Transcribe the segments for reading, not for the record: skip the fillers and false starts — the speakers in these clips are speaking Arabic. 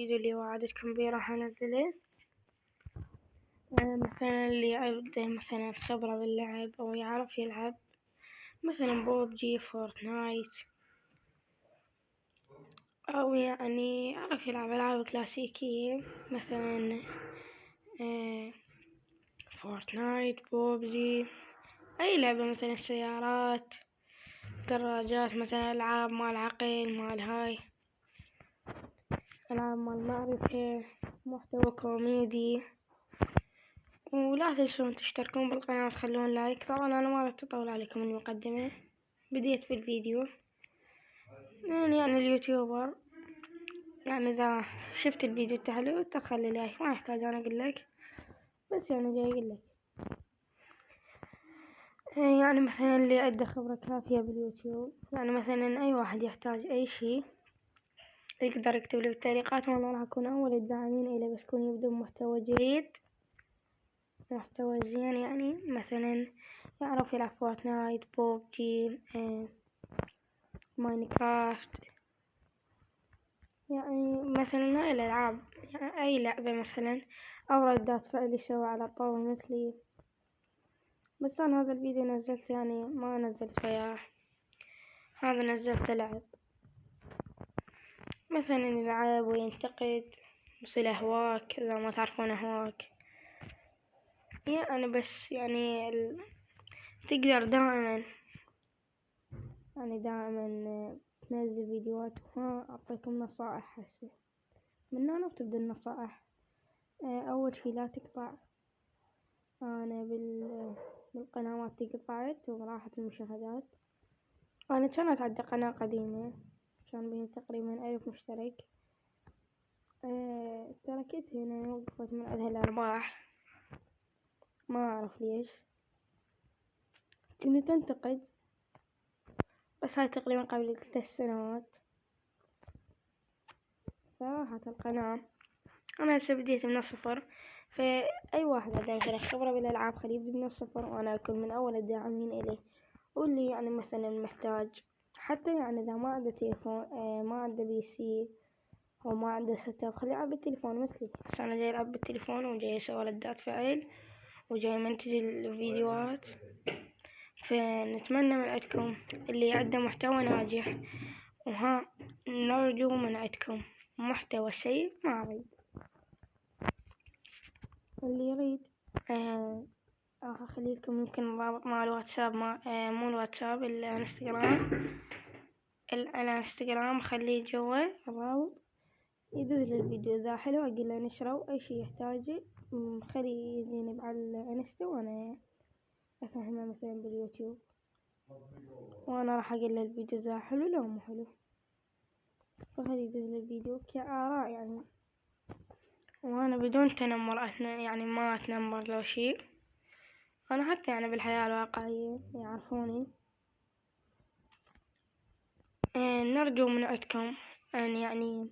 الفيديو اللي وعدتكم بيه راح انزله. مثلا اللي عنده مثلا خبرة باللعب او يعرف يلعب مثلا بوبجي، فورتنايت، او يعني يعرف يلعب العاب كلاسيكية مثلا فورتنايت، بوبجي، اي لعبة مثلا السيارات، دراجات، مثلا العاب مال عقل، مال هاي العاب مال معرفة، محتوى كوميدي. ولا تنسون تشتركون بالقناة وتخلون لايك. طبعا انا ما راح اطول عليكم المقدمة، بديت في الفيديو. يعني اليوتيوبر يعني اذا شفت الفيديو حلو تخلي لايك، ما يحتاج انا اقول لك، بس يعني جاي اقول لك. يعني مثلا اللي عنده خبرة كافية باليوتيوب، يعني مثلا اي واحد يحتاج اي شي يقدر يكتب لي بالتعليقات، وانا راح اكون اول الداعمين اليه، بس يكون يبدو محتوى جيد، محتوى زين. يعني مثلا يعرف يلعب فورتنايت، بوبجي، ماينكرافت، يعني مثلا هاي الالعاب، يعني اي لعبة مثلا، او ردات فعل يسوي على طول مثلي. بس انا هذا الفيديو نزلت يعني ما نزلت وياه، هذا نزلت لعب مثلا يلعب وينتقد يصل اهواك اذا ما تعرفون اهواك. يعني بس يعني تقدر دائما يعني دائما تنزل فيديوهات. وها اعطيكم نصائح هسه من هنا وتبدأ النصائح. اول شي لا تقطع. انا بالقنوات قطعت وراحت المشاهدات. انا كانت عندي قناة قديمة كان بيها تقريبا 1000 مشترك، تركت هنا وقفت من عندها الارباح، ما اعرف ليش. كنت تنتقد، بس هاي تقريبا قبل 3 سنوات فراحت القناة. انا هسه بديت من الصفر، فاي واحد عنده مثلا خبرة بالالعاب خليه يبدي من الصفر، وانا اكون من اول الداعمين اليه. واللي يعني مثلا محتاج حتى يعني اذا ما عنده تليفون، ما عنده بي سي او ما عنده ست اب، خليه يلعب بالتليفون مثلي. بس انا جاي العب بالتليفون وجاي اسوي ردات فعل وجاي منتج الفيديوهات. فنتمنى من عندكم اللي عنده محتوى ناجح، وها نرجو من عندكم محتوى سيء ما اريد. اللي يريد راح اخلي لكم يمكن الرابط مع الواتساب، مو الواتساب، الانستغرام. الانستغرام خليه جوا الرابط، يدوز للفيديو اذا حلو اقول له نشره واي شي يحتاجه خليه يجيني على الانستا وانا افهمه مثلا باليوتيوب، وانا راح اقول له الفيديو اذا حلو لو مو حلو، فخليه يدوز للفيديو كآراء يعني. وانا بدون تنمر يعني ما اتنمر لو شي. انا حتى يعني بالحياة الواقعية يعرفوني. نرجو من عندكم ان يعني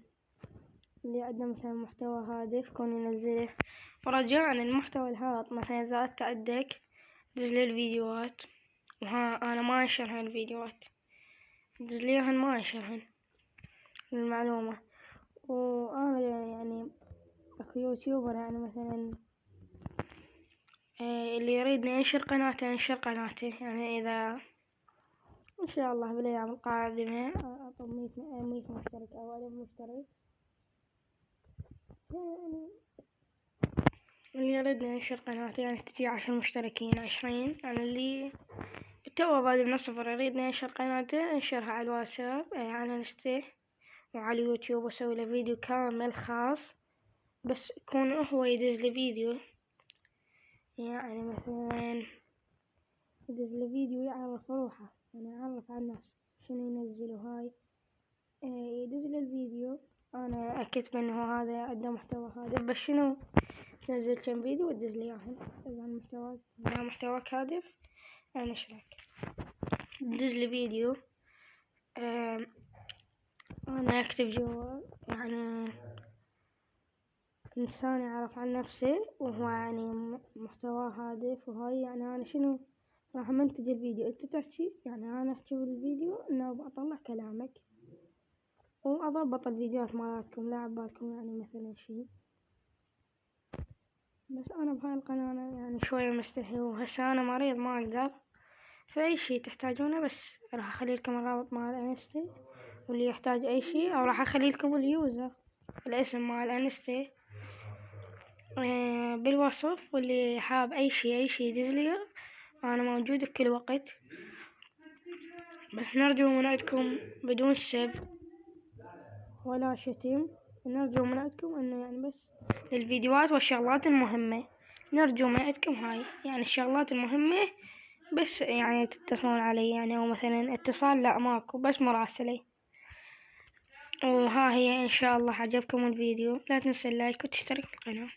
اللي عنده مثلا محتوى هادف كون ينزله. ورجاء المحتوى الهابط مثلا اذا انت عندك دزلي الفيديوهات، وها انا ما انشرهن الفيديوهات، دزليهن ما انشرهن المعلومة. وانا يعني اكو يوتيوبر يعني مثلا اللي يريدني ينشر قناته ينشر قناته. يعني اذا ان شاء الله بالايام القادمة اطلب 100 مشترك او 1000 مشترك، يعني اللي يريدني ينشر قناته يعني تجي 10 مشتركين 20. يعني اللي تو بادئ من الصفر يريدني ينشر قناته انشرها على الواتساب، على الانستا وعلى اليوتيوب، واسوي له فيديو كامل خاص، بس يكون هو يدز لي فيديو. يعني مثلا يدز لي فيديو يعرف روحه، يعني يعرف عن نفسه شنو ينزل وهاي. يدز لي الفيديو انا اكتب انه هذا عنده محتوى هادف، بس شنو نزل كم فيديو ودز لي اياهم. اذا محتواك هادف انشرك، دز لي فيديو انا اكتب جوا يعني انسان يعرف عن نفسه وهو يعني محتواه هادف وهاي. يعني انا شنو راح منتج الفيديو انت تحكي، يعني انا احكي بالفيديو انه بطلع كلامك. وأضبط الفيديوهات مالتكم، لا عبالكم يعني مثلا شي. بس أنا بهاي القناة أنا يعني شوية مستحي، وهسه أنا مريض ما أقدر. فأي شي تحتاجونه بس راح أخليلكم الرابط مال الانستا، واللي يحتاج أي شي أو راح أخليلكم اليوزر الاسم مال الانستا بالوصف. واللي حاب أي شي يدزلي، أنا موجود بكل وقت. بس نرجو من عندكم بدون سب ولا شتم، نرجو من عندكم إنه يعني بس الفيديوهات والشغلات المهمة، نرجو من عندكم هاي يعني الشغلات المهمة بس يعني تتصلون علي يعني، أو مثلا اتصال لا ماكو، بس مراسلة. وها هي إن شاء الله عجبكم الفيديو، لا تنسوا اللايك وتشترك في القناة.